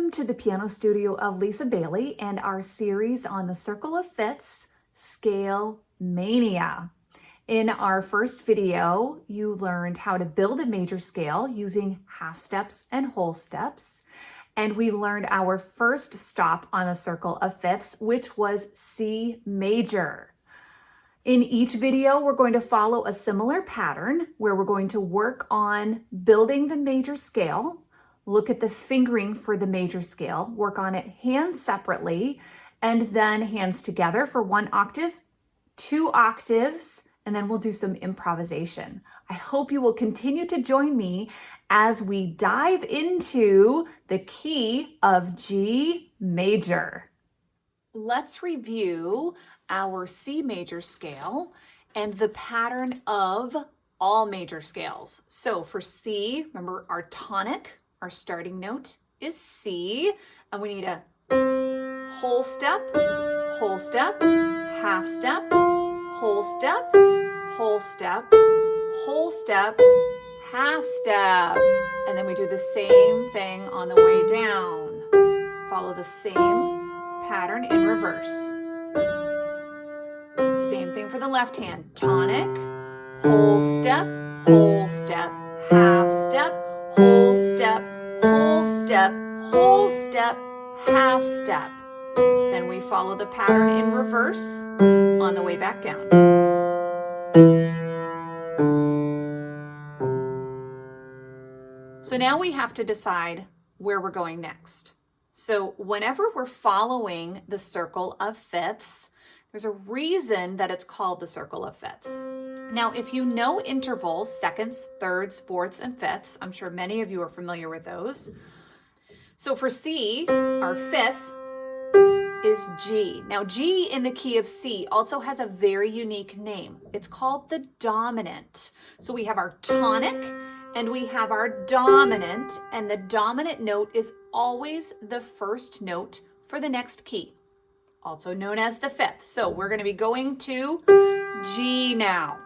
Welcome to the piano studio of Lisa Bailey and our series on the circle of fifths, Scale Mania. In our first video, you learned how to build a major scale using half steps and whole steps. And we learned our first stop on the circle of fifths, which was C major. In each video, we're going to follow a similar pattern where we're going to work on building the major scale, look at the fingering for the major scale, work on it hands separately, and then hands together for 1 octave, 2 octaves, and then we'll do some improvisation. I hope you will continue to join me as we dive into the key of G major. Let's review our C major scale and the pattern of all major scales. So for C, remember our tonic, our starting note is C, and we need a whole step, half step, whole step, whole step, whole step, half step. And then we do the same thing on the way down. Follow the same pattern in reverse. Same thing for the left hand. Tonic, whole step, half step, whole step, whole step, half step. Then we follow the pattern in reverse on the way back down. So now we have to decide where we're going next. So whenever we're following the circle of fifths, there's a reason that it's called the circle of fifths. Now, if you know intervals, seconds, thirds, fourths, and fifths, I'm sure many of you are familiar with those. So for C, our fifth is G. Now, G in the key of C also has a very unique name. It's called the dominant. So we have our tonic and we have our dominant, and the dominant note is always the first note for the next key, also known as the fifth. So we're going to be going to G now.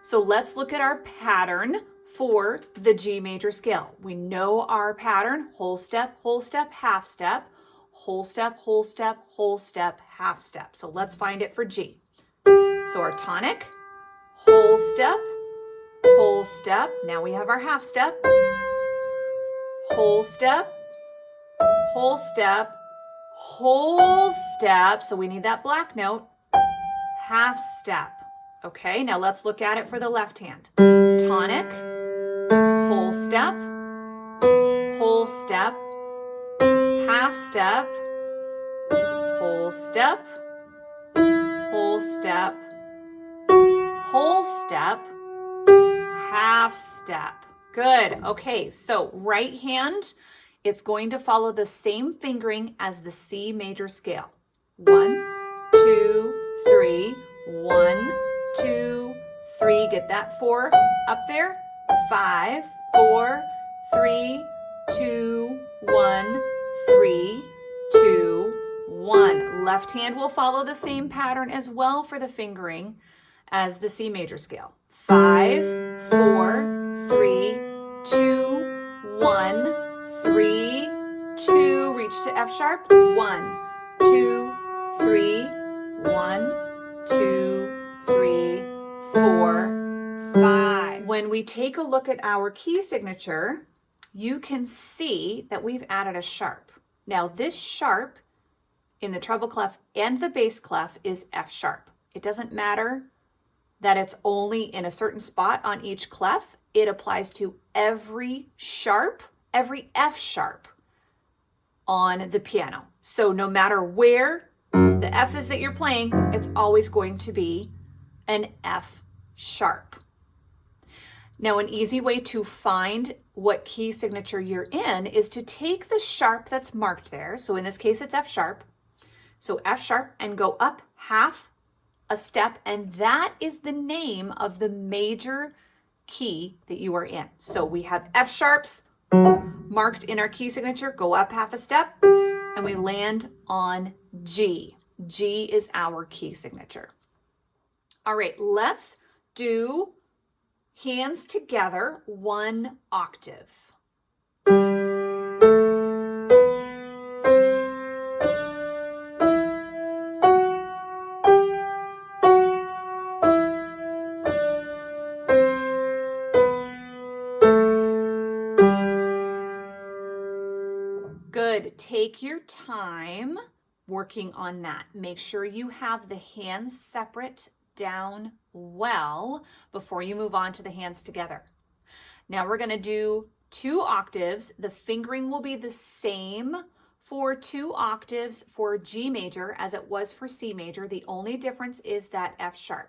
So let's look at our pattern for the G major scale. We know our pattern: whole step, half step, whole step, whole step, half step. So let's find it for G. So our tonic, whole step, now we have our half step, whole step, whole step, whole step, so we need that black note, half step. Okay, now let's look at it for the left hand. Tonic, whole step, half step, whole step, whole step, whole step, half step. Good. Okay, so right hand, it's going to follow the same fingering as the C major scale. 1, 2, 3, 1, 2, 3. Get that 4 up there. 5, 4, 3, 2, 1, 3, 2, 1. Left hand will follow the same pattern as well for the fingering as the C major scale. 5, 4, 3, 2, 1, 3, 2. Reach to F sharp. 1, 2, 3, 1, 2, 3, 4, 5. When we take a look at our key signature, you can see that we've added a sharp. Now this sharp in the treble clef and the bass clef is F sharp. It doesn't matter that it's only in a certain spot on each clef. It applies to every sharp, every F sharp on the piano. So no matter where the F is that you're playing, it's always going to be an F sharp. Now, an easy way to find what key signature you're in is to take the sharp that's marked there. So in this case, it's F sharp. So F sharp, and go up half a step, and that is the name of the major key that you are in. So we have F sharps marked in our key signature, go up half a step, and we land on G. G is our key signature. All right, let's do hands together, 1 octave. Good. Take your time working on that. Make sure you have the hands separate down well before you move on to the hands together. Now we're going to do 2 octaves. The fingering will be the same for 2 octaves for G major as it was for C major. The only difference is that F sharp.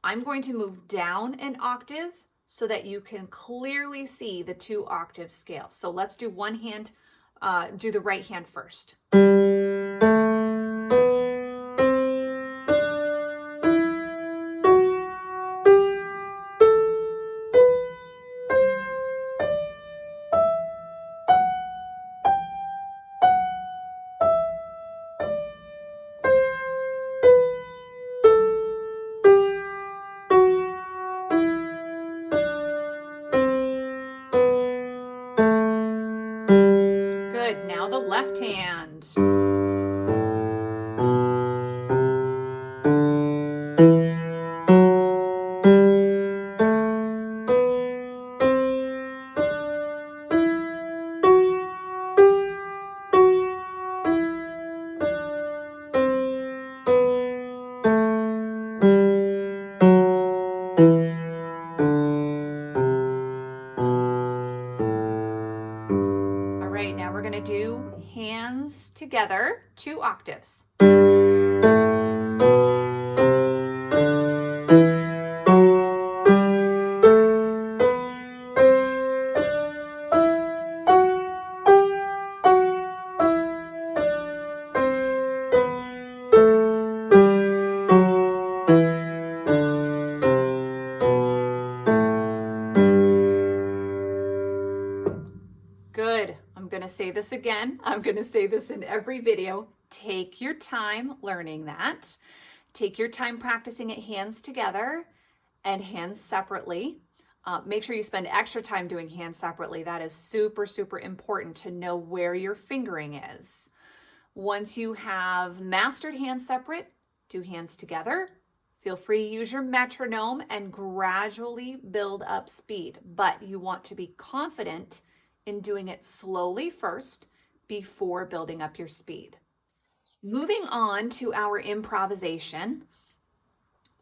I'm going to move down an octave so that you can clearly see the 2 octave scale. So let's do one hand, do the right hand first. Good. Now the left hand. All right, now we're going to do hands together, 2 octaves. Good. I'm going to say this again. I'm going to say this in every video. Take your time learning that. Take your time practicing it hands together and hands separately. Make sure you spend extra time doing hands separately. That is super, super important to know where your fingering is. Once you have mastered hands separate, do hands together. Feel free to use your metronome and gradually build up speed, but you want to be confident in doing it slowly first before building up your speed. Moving on to our improvisation,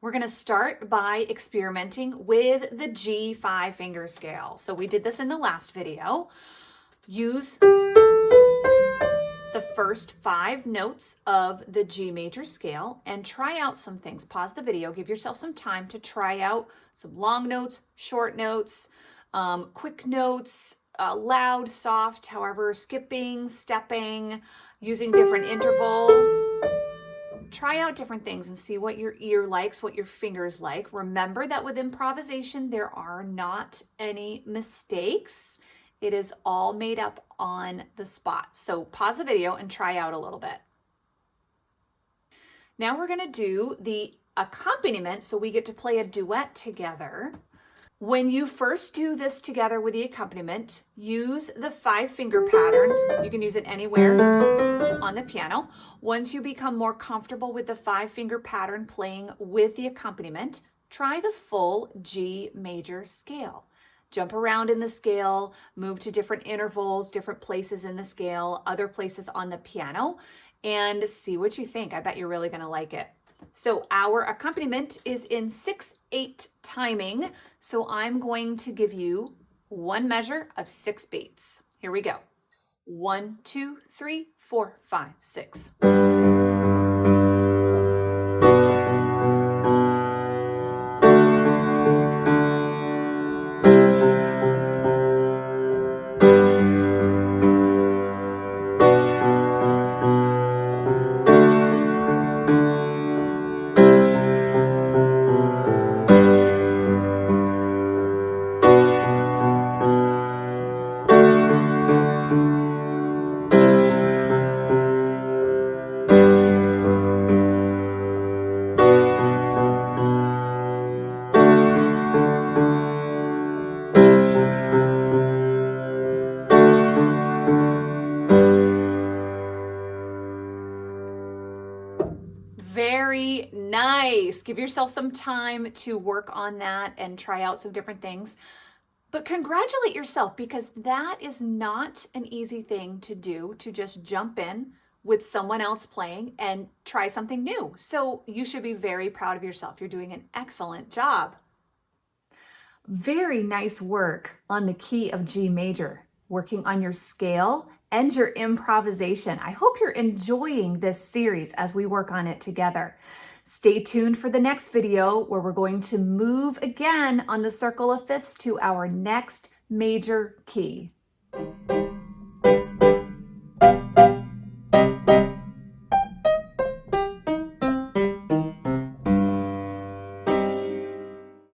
we're going to start by experimenting with the G5 finger scale. So we did this in the last video. Use the first 5 notes of the G major scale and try out some things. Pause the video, give yourself some time to try out some long notes, short notes, quick notes, loud, soft, however, skipping, stepping, using different intervals. Try out different things and see what your ear likes, what your fingers like. Remember that with improvisation, there are not any mistakes. It is all made up on the spot. So pause the video and try out a little bit. Now we're going to do the accompaniment, so we get to play a duet together. When you first do this together with the accompaniment, use the 5-finger pattern. You can use it anywhere on the piano. Once you become more comfortable with the 5-finger pattern playing with the accompaniment, try the full G major scale. Jump around in the scale, move to different intervals, different places in the scale, other places on the piano, and see what you think. I bet you're really going to like it. So our accompaniment is in 6/8 timing. So I'm going to give you one measure of 6 beats. Here we go. 1, 2, 3, 4, 5, 6. Very nice. Give yourself some time to work on that and try out some different things. But congratulate yourself because that is not an easy thing to do, to just jump in with someone else playing and try something new. So you should be very proud of yourself. You're doing an excellent job. Very nice work on the key of G major, working on your scale and your improvisation. I hope you're enjoying this series as we work on it together. Stay tuned for the next video where we're going to move again on the circle of fifths to our next major key.